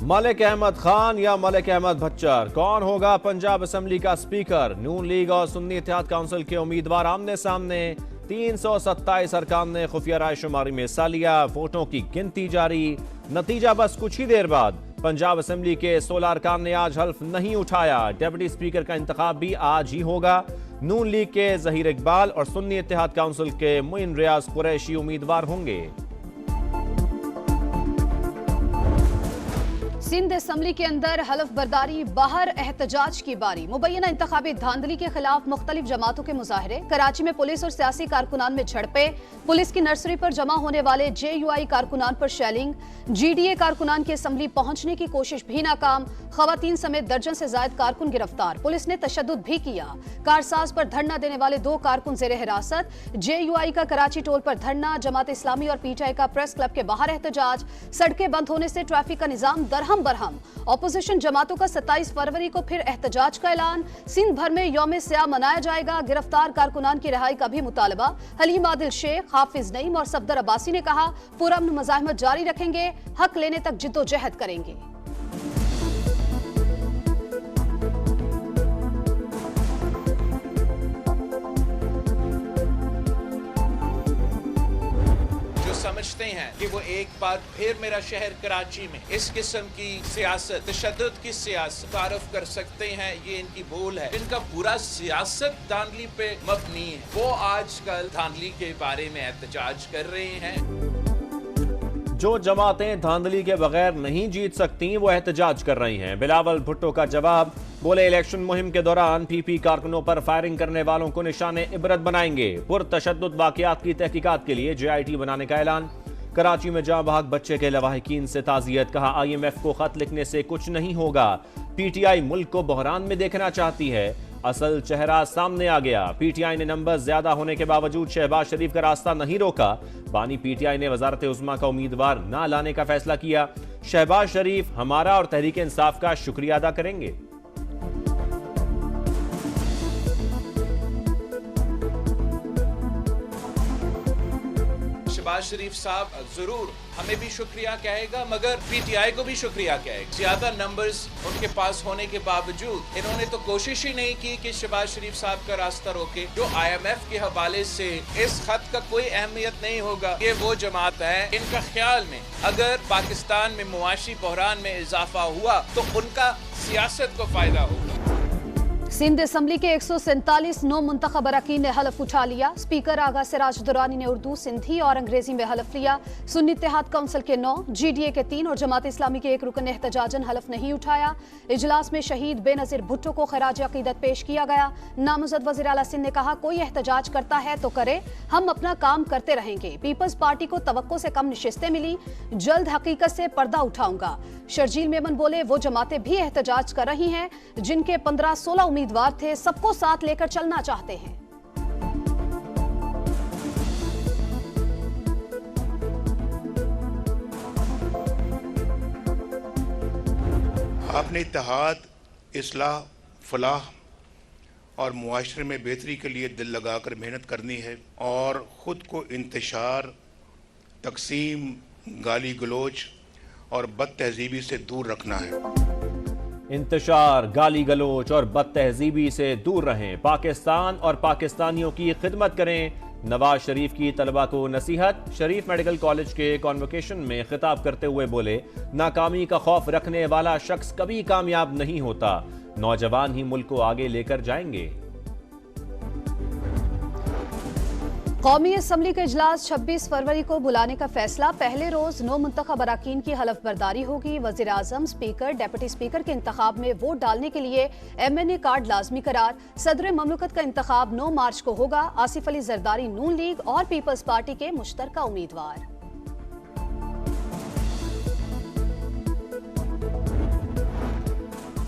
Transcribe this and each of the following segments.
मलिक अहमद खान या मलिक अहमद भच्चर, कौन होगा पंजाब असेंबली का स्पीकर? नून लीग और सुन्नी इत्तेहाद काउंसिल के उम्मीदवार आमने सामने। 327 अरकान ने खुफिया राय शुमारी में हिस्सा लिया। वोटों की गिनती जारी। नतीजा बस कुछ ही देर बाद। पंजाब असेंबली के 16 अरकान ने आज हल्फ नहीं उठाया। डिप्टी स्पीकर का इंतखाब भी आज ही होगा। नून लीग के जहीर इकबाल और सुन्नी इत्तेहाद काउंसिल के मुइन रियाज कुरैशी उम्मीदवार होंगे। सिंध असेंबली के अंदर हलफ बर्दारी, बाहर एहतजाज की बारी। मुबैना इंतखाबी धांधली के खिलाफ मुख्तलिफ जमातों के मुजाहरे। कराची में पुलिस और सियासी कारकुनान में झड़पें। पुलिस की नर्सरी पर जमा होने वाले JUI कारकुनान पर शेलिंग। GDA कारकुनान की असेंबली पहुंचने की कोशिश भी नाकाम। खवातीन समेत दर्जन से जायद कारकुन गिरफ्तार। पुलिस ने तशद्दुद भी किया। कारसाज पर धरना देने वाले 2 कारकुन जेर हिरासत। JUI का कराची टोल पर धरना। जमात इस्लामी और PTI का प्रेस क्लब के बाहर एहतजाज। सड़कें बंद होने से ट्रैफिक का निजाम दरहम बरहम। ऑपोजिशन जमातों का 27 फरवरी को फिर एहतजाज का ऐलान। सिंध भर में यौम स्याह मनाया जाएगा। गिरफ्तार कारकुनान की रिहाई का भी मुतालबा। हलीम आदिल शेख, हाफिज नईम और सफदर अब्बासी ने कहा, पुरअमन मुजाहिमत जारी रखेंगे, हक लेने तक जिद्दोजहद करेंगे। समझते हैं कि वो एक बार फिर मेरा शहर कराची में इस किस्म की सियासत, तशद्दुद की सियासत तारफ कर सकते हैं, ये इनकी भूल है। इनका पूरा सियासत धांधली पे मबनी है। वो आजकल धांधली के बारे में एहतजाज कर रहे हैं। जो जमातें धांधली के बगैर नहीं जीत सकती वो एहतजाज कर रही हैं। बिलावल भुट्टो का जवाब, बोले इलेक्शन मुहिम के दौरान PP कारकुनों पर फायरिंग करने वालों को निशाने इबरत बनाएंगे। पुरतशद्दुद वाकयात की तहकीकात के लिए JIT बनाने का ऐलान। कराची में जाँ बहक बच्चे के लवाहिकीन से ताज़ियत, कहा IMF को खत लिखने से कुछ नहीं होगा। PTI मुल्क को बहरान में देखना चाहती है। असल चेहरा सामने आ गया। PTI ने नंबर ज्यादा होने के बावजूद शहबाज शरीफ का रास्ता नहीं रोका। बानी PTI ने वजारत उज़्मा का उम्मीदवार ना लाने का फैसला किया। शहबाज शरीफ हमारा और तहरीक इंसाफ का शुक्रिया अदा करेंगे। शहबाज शरीफ साहब जरूर हमें भी शुक्रिया कहेगा, मगर PTI को भी शुक्रिया कहेगा। ज्यादा नंबर्स उनके पास होने के बावजूद इन्होंने तो कोशिश ही नहीं की कि शहबाज शरीफ साहब का रास्ता रोके। जो IMF के हवाले से इस खत का कोई अहमियत नहीं होगा। ये वो जमात है, इनका ख्याल में अगर पाकिस्तान में मुआशी बहरान में इजाफा हुआ तो उनका सियासत को फायदा होगा। सिंध असेंबली के 147 नौ मुंतखब अरकान ने हलफ उठा लिया। स्पीकर आगा सिराज दुरानी ने उर्दू, सिंधी और अंग्रेजी में हलफ लिया। सुन्नी इत्तेहाद काउंसिल के 9, GDA के 3 और जमात इस्लामी के 1 रुकन ने एहतजाजन हलफ नहीं उठाया। इजलास में शहीद बेनजीर भुट्टो को खराज अकीदत पेश किया गया। नामजद वज़ीर आला सिंध ने कहा, कोई एहतजाज करता है तो करे, हम अपना काम करते रहेंगे। पीपल्स पार्टी को तवक्को से कम नशिस्तें मिली, जल्द हकीकत से पर्दा उठाऊंगा। शर्जील मेमन बोले, वो जमातें भी एहतजाज कर रही हैं जिनके 15-16 उम्मीदवार थे, सबको साथ लेकर चलना चाहते हैं। आपने इत्तेहाद, इस्लाह, फलाह और मुआशरे में बेहतरी के लिए दिल लगाकर मेहनत करनी है और ख़ुद को इंतशार, तकसीम, गाली गलोच और बदतहजीबी से दूर रखना है। इंतशार, गाली गलोच और बदतहजीबी से दूर रहें। पाकिस्तान और पाकिस्तानियों की खिदमत करें। नवाज शरीफ की तलबा को नसीहत। शरीफ मेडिकल कॉलेज के कॉन्वोकेशन में खिताब करते हुए बोले, नाकामी का खौफ रखने वाला शख्स कभी कामयाब नहीं होता। नौजवान ही मुल्क को आगे लेकर जाएंगे। कौमी असेंबली का इजलास 26 फरवरी को बुलाने का फैसला। पहले रोज 9 मुंतखब अरकान की हलफ बर्दारी होगी। वज़ीर आज़म, स्पीकर, डिप्टी स्पीकर के इंतखाब में वोट डालने के लिए MNA कार्ड लाजमी करार। सदर ममलकत का इंतखाब 9 मार्च को होगा। आसिफ अली जरदारी नून लीग और पीपल्स पार्टी के मुश्तरका उम्मीदवार।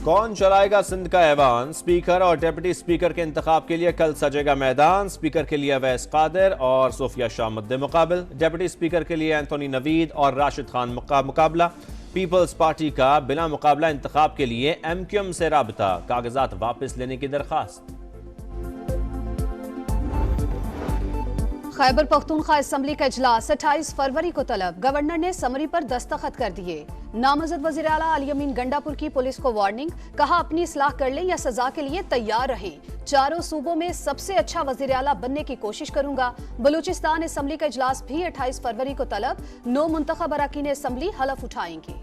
कौन चलाएगा सिंध का ऐवान? स्पीकर और डिप्टी स्पीकर के इंतखाब के लिए कल सजेगा मैदान। स्पीकर के लिए अवैस कादिर और सोफिया शाह मुद्दे मुकाबिल। डिप्टी स्पीकर के लिए एंथोनी नवीद और राशिद खान मुकाबला। पीपल्स पार्टी का बिना मुकाबला इंतखाब के लिए MQM से राबता। कागजात वापस लेने की दरखास्त। खैबर पख्तूनख्वा असेंबली का इजलास 28 फरवरी को तलब। गवर्नर ने समरी पर दस्तखत कर दिए। नामजद वजीर आला अली अमीन गंडापुर की पुलिस को वार्निंग, कहा अपनी इस्लाह कर लें या सजा के लिए तैयार रहें। चारों सूबों में सबसे अच्छा वजीर आला बनने की कोशिश करूंगा। बलूचिस्तान असेंबली का इजलास भी 28 फरवरी को तलब। 9 मुंतखब अरकान असेंबली हलफ उठाएंगे।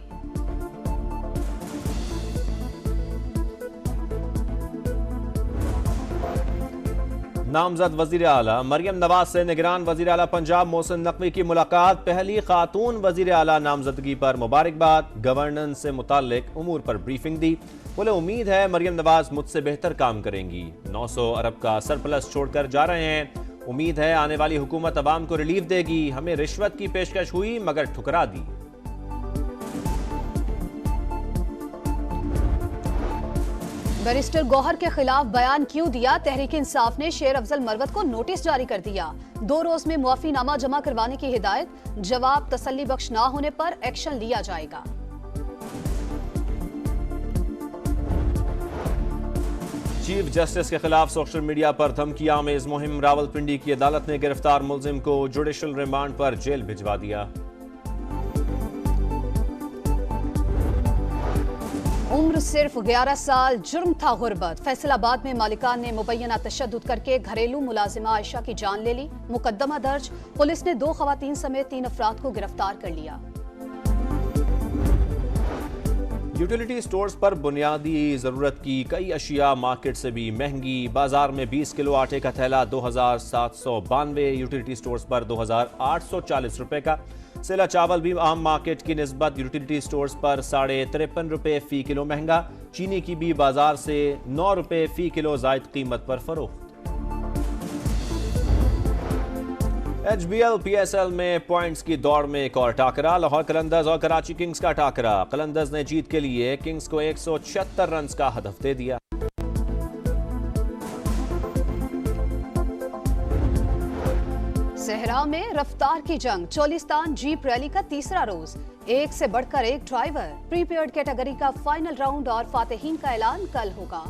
नामजद वजीर आला मरियम नवाज से निगरान वजीर आला पंजाब मोहसिन नकवी की मुलाकात। पहली खातून वजीर आला नामजदगी पर मुबारकबाद। गवर्नेंस से मुताल्लिक उमूर पर ब्रीफिंग दी। बोले उम्मीद है मरियम नवाज मुझसे बेहतर काम करेंगी। 900 अरब का सरप्लस छोड़कर जा रहे हैं। उम्मीद है आने वाली हुकूमत अवाम को रिलीफ देगी। हमें रिश्वत की पेशकश हुई मगर ठुकरा दी। बैरिस्टर गौहर के खिलाफ बयान क्यों दिया? तहरीक इंसाफ ने शेर अफजल मरवत को नोटिस जारी कर दिया। 2 रोज में मुआफीनामा जमा करवाने की हिदायत। जवाब तसल्ली बख्श ना होने पर एक्शन लिया जाएगा। चीफ जस्टिस के खिलाफ सोशल मीडिया पर धमकी आमेज मुहिम। रावलपिंडी की अदालत ने गिरफ्तार मुलजिम को जुडिशल रिमांड पर जेल भिजवा दिया। उम्र सिर्फ 11 साल, जुर्म था गुर्बत। फैसलाबाद में मालिकान ने मुबैना तशद्दुद करके घरेलू मुलाजिमा आयशा की जान ले ली। मुकदमा दर्ज। पुलिस ने 2 खवातीन समेत 3 अफराद को गिरफ्तार कर लिया। यूटिलिटी स्टोर्स पर बुनियादी जरूरत की कई अशिया मार्केट से भी महंगी। बाजार में 20 किलो आटे का थैला 2792, यूटिलिटी स्टोर्स पर 2840 रुपए का। सेला चावल भी आम मार्केट की निस्बत यूटिलिटी स्टोर्स पर 53.5 रुपए फी किलो महंगा। चीनी की भी बाजार से 9 रुपए फी किलो जायद कीमत पर फरोख्त। HBL PSL में पॉइंट्स की दौड़ में एक और टाकरा। लाहौर कलंदर्स और कराची किंग्स का टाकरा। कलंदर्स ने जीत के लिए किंग्स को 176 रन का हदफ दे दिया। सहरा में रफ्तार की जंग। चोलिस्तान जीप रैली का तीसरा रोज। एक से बढ़कर एक ड्राइवर। प्रीपेड कैटेगरी का फाइनल राउंड और फातेहीन का ऐलान कल होगा।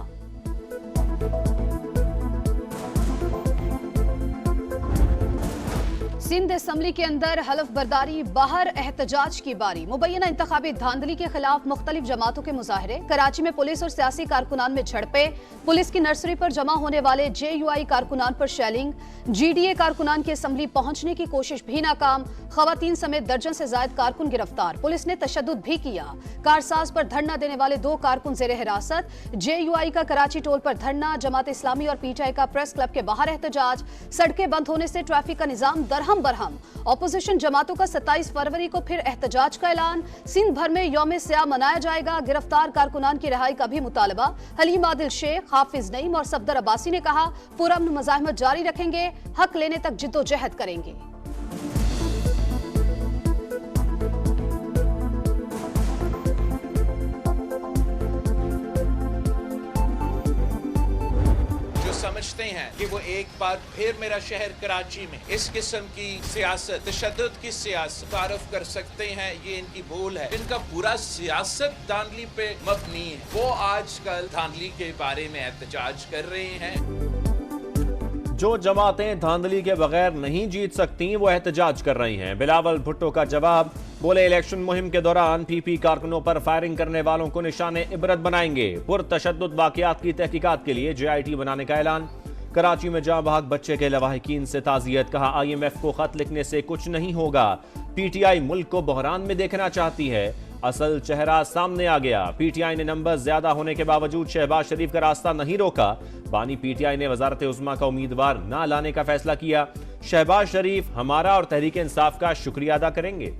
सिंध असेंबली के अंदर हलफ बर्दारी, बाहर एहतजाज की बारी। मुबैना इंतखाबी धांधली के खिलाफ मुख्तलिफ जमातों के मुजाहरे। कराची में पुलिस और सियासी कारकुनान में झड़पे। पुलिस की नर्सरी पर जमा होने वाले JUI कारकुनान पर शेलिंग। GDA कारकुनान की असेंबली पहुंचने की कोशिश भी नाकाम। खवातीन समेत दर्जन से जायद कारकुन गिरफ्तार। पुलिस ने तशद्दुद भी किया। कारसाज पर धरना देने वाले 2 कारकुन जेर हिरासत। JUI का कराची टोल पर धरना। जमात इस्लामी और PTI का प्रेस क्लब के बाहर एहतजाज। सड़कें बंद होने से ट्रैफिक का निजाम दरहम बरहम। ऑपोजिशन जमातों का 27 फरवरी को फिर एहतजाज का ऐलान। सिंध भर में यौम स्याह मनाया जाएगा। गिरफ्तार कारकुनान की रिहाई का भी मुतालबा। हलीम आदिल शेख, हाफिज नईम और सफदर अब्बासी ने कहा पुरअमन मुजाहिमत जारी रखेंगे, हक लेने तक जिद्दोजहद करेंगे। समझते हैं कि वो एक बार फिर मेरा शहर कराची में इस किस्म की सियासत, तशद्दुद की सियासत तारफ कर सकते हैं, ये इनकी भूल है। इनका पूरा सियासत धांधली पे मबनी है। वो आजकल धांधली के बारे में एहतजाज कर रहे हैं। जो जमातें धांधली के बगैर नहीं जीत सकती वो एहतजाज कर रही हैं। बिलावल भुट्टो का जवाब। बोले इलेक्शन मुहिम के दौरान PP कारकुनों पर फायरिंग करने वालों को निशाने इबरत बनाएंगे। पुरतशद्दुद वाकयात की तहकीकात के लिए JIT बनाने का ऐलान। कराची में जाँ बहक बच्चे के लवाहिकीन से ताज़ियत। कहा IMF को खत लिखने से कुछ नहीं होगा। PTI मुल्क को बहरान में देखना चाहती है। असल चेहरा सामने आ गया। PTI ने नंबर ज्यादा होने के बावजूद शहबाज शरीफ का रास्ता नहीं रोका। बानी PTI ने वजारत उज़्मा का उम्मीदवार न लाने का फैसला किया। शहबाज शरीफ हमारा और तहरीक इंसाफ का शुक्रिया अदा करेंगे।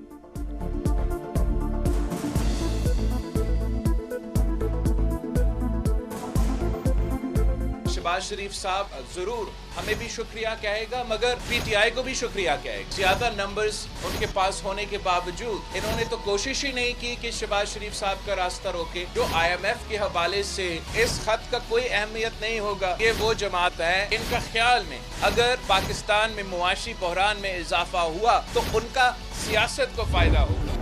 शहबाज शरीफ साहब जरूर हमें भी शुक्रिया कहेगा मगर PTI को भी शुक्रिया कहेगा। ज्यादा नंबर्स उनके पास होने के बावजूद इन्होंने तो कोशिश ही नहीं की कि शहबाज शरीफ साहब का रास्ता रोके। जो IMF के हवाले से इस खत का कोई अहमियत नहीं होगा। ये वो जमात है इनका ख्याल में अगर पाकिस्तान में मुआशी बहरान में इजाफा हुआ तो उनका सियासत को फायदा होगा।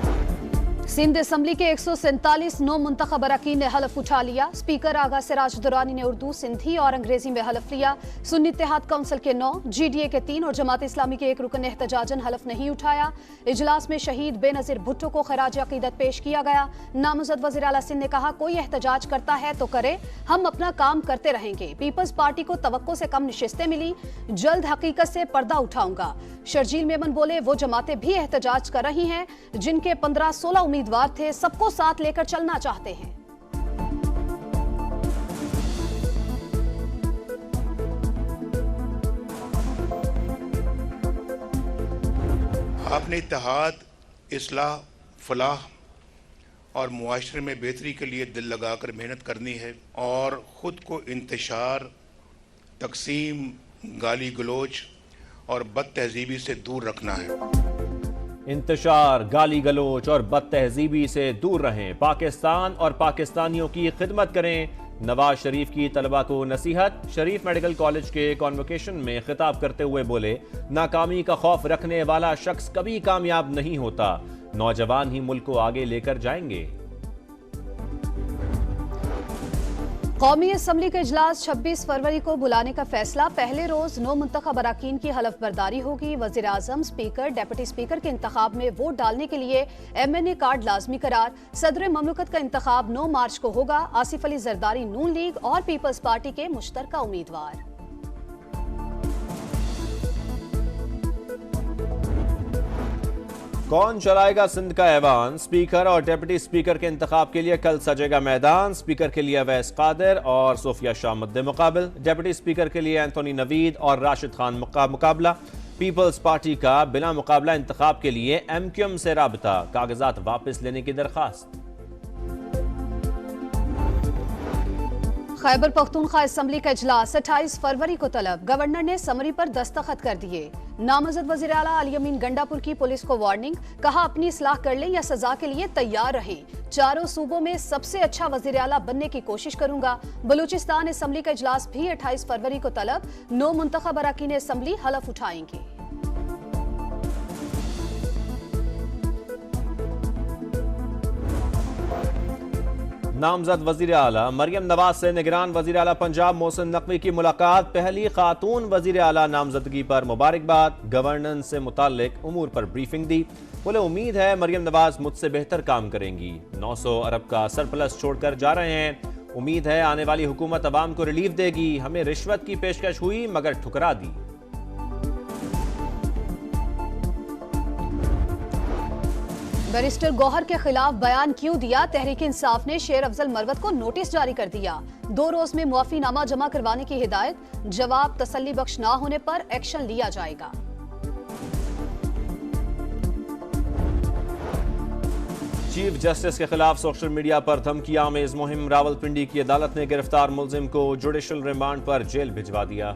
सिंध असम्बली के 147 नौ मुंतखब अरकान ने हलफ उठा लिया। स्पीकर आगा सिराज दुरानी ने उर्दू, सिंधी और अंग्रेजी में हलफ लिया। सुन्नी इत्तेहाद काउंसिल के 9, GDA के 3 और जमात इस्लामी के 1 रुकन एहतजाजन हलफ नहीं उठाया। इजलास में शहीद बेनजीर भुट्टो को खराज अकीदत पेश किया गया। नामजद वज़ीर आला सिंध ने कहा, कोई एहतजाज करता है तो करे, हम अपना काम करते रहेंगे। पीपल्स पार्टी को तवक्को से कम निशिस्तें मिली, जल्द हकीकत से पर्दा उठाऊंगा। शर्जील मेमन बोले, वो जमातें भी एहतजाज कर रही हैं जिनके 15-16 उम्मीदवार थे, सबको साथ लेकर चलना चाहते हैं। आपने इत्तेहाद, इस्लाह, फलाह और मुआशरे में बेहतरी के लिए दिल लगाकर मेहनत करनी है और ख़ुद को इंतशार, तकसीम, गाली गलोच और बद तहजीबी से दूर रखना है। इंतशार, गाली गलोच और बद तहजीबी से दूर रहें। पाकिस्तान और पाकिस्तानियों की खिदमत करें। नवाज शरीफ की तलबा को नसीहत। शरीफ मेडिकल कॉलेज के कॉन्वोकेशन में खिताब करते हुए बोले, नाकामी का खौफ रखने वाला शख्स कभी कामयाब नहीं होता, नौजवान ही मुल्क को आगे लेकर जाएंगे। कौमी असम्बली का इजलास 26 फरवरी को बुलाने का फैसला। पहले रोज 9 मुंतखब अरकान की हलफ बर्दारी होगी। वज़ीर आज़म, स्पीकर, डेप्यूटी स्पीकर के इंतखाब में वोट डालने के लिए MNA कार्ड लाजमी करार। सदर ममलकत का इंतखाब 9 मार्च को होगा। आसिफ अली जरदारी नून लीग और पीपल्स पार्टी के मुश्तरका उम्मीदवार। कौन चलाएगा सिंध का ऐवान? स्पीकर और डिप्टी स्पीकर के इंतखाब के लिए कल सजेगा मैदान। स्पीकर के लिए अवैस कादिर और सोफिया शाह मुद्दे मुकाबिल। डिप्टी स्पीकर के लिए एंथोनी नवीद और राशिद खान मुकाबला। पीपल्स पार्टी का बिना मुकाबला इंतखाब के लिए MQM से राबता। कागजात वापस लेने की दरखास्त। खैबर पख्तूनख्वा असम्बली का इजलास 28 फरवरी को तलब। गवर्नर ने समरी पर दस्तखत कर दिए। नामजद वज़ीर आला अली अमीन गंडापुर की पुलिस को वार्निंग, कहा अपनी इस्लाह कर लें या सजा के लिए तैयार रहें। चारों सूबों में सबसे अच्छा वज़ीर आला बनने की कोशिश करूंगा। बलूचिस्तान असम्बली का इजलास भी 28 फरवरी को तलब। 9 मुंतखब अरकान असम्बली हलफ उठाएंगे। नामजद वजीर आला मरियम नवाज से निगरान वजीर आला पंजाब मोहसिन नकवी की मुलाकात। पहली खातून वजीर आला नामजदगी पर मुबारकबाद। गवर्नेंस से मुताल्लिक उमूर पर ब्रीफिंग दी। बोले, उम्मीद है मरियम नवाज मुझसे बेहतर काम करेंगी। 900 अरब का सरप्लस छोड़कर जा रहे हैं। उम्मीद है आने वाली हुकूमत अवाम को रिलीफ देगी। हमें रिश्वत की पेशकश हुई मगर ठुकरा दी। बैरिस्टर गौहर के खिलाफ बयान क्यों दिया? तहरीक इंसाफ ने शेर अफजल मरवत को नोटिस जारी कर दिया। 2 रोज में मुआफीनामा जमा करवाने की हिदायत। जवाब तसल्ली बख्श ना होने पर एक्शन लिया जाएगा। चीफ जस्टिस के खिलाफ सोशल मीडिया पर धमकियां आमेज मुहिम। रावलपिंडी की अदालत ने गिरफ्तार मुलजिम को जुडिशल रिमांड पर जेल भिजवा दिया।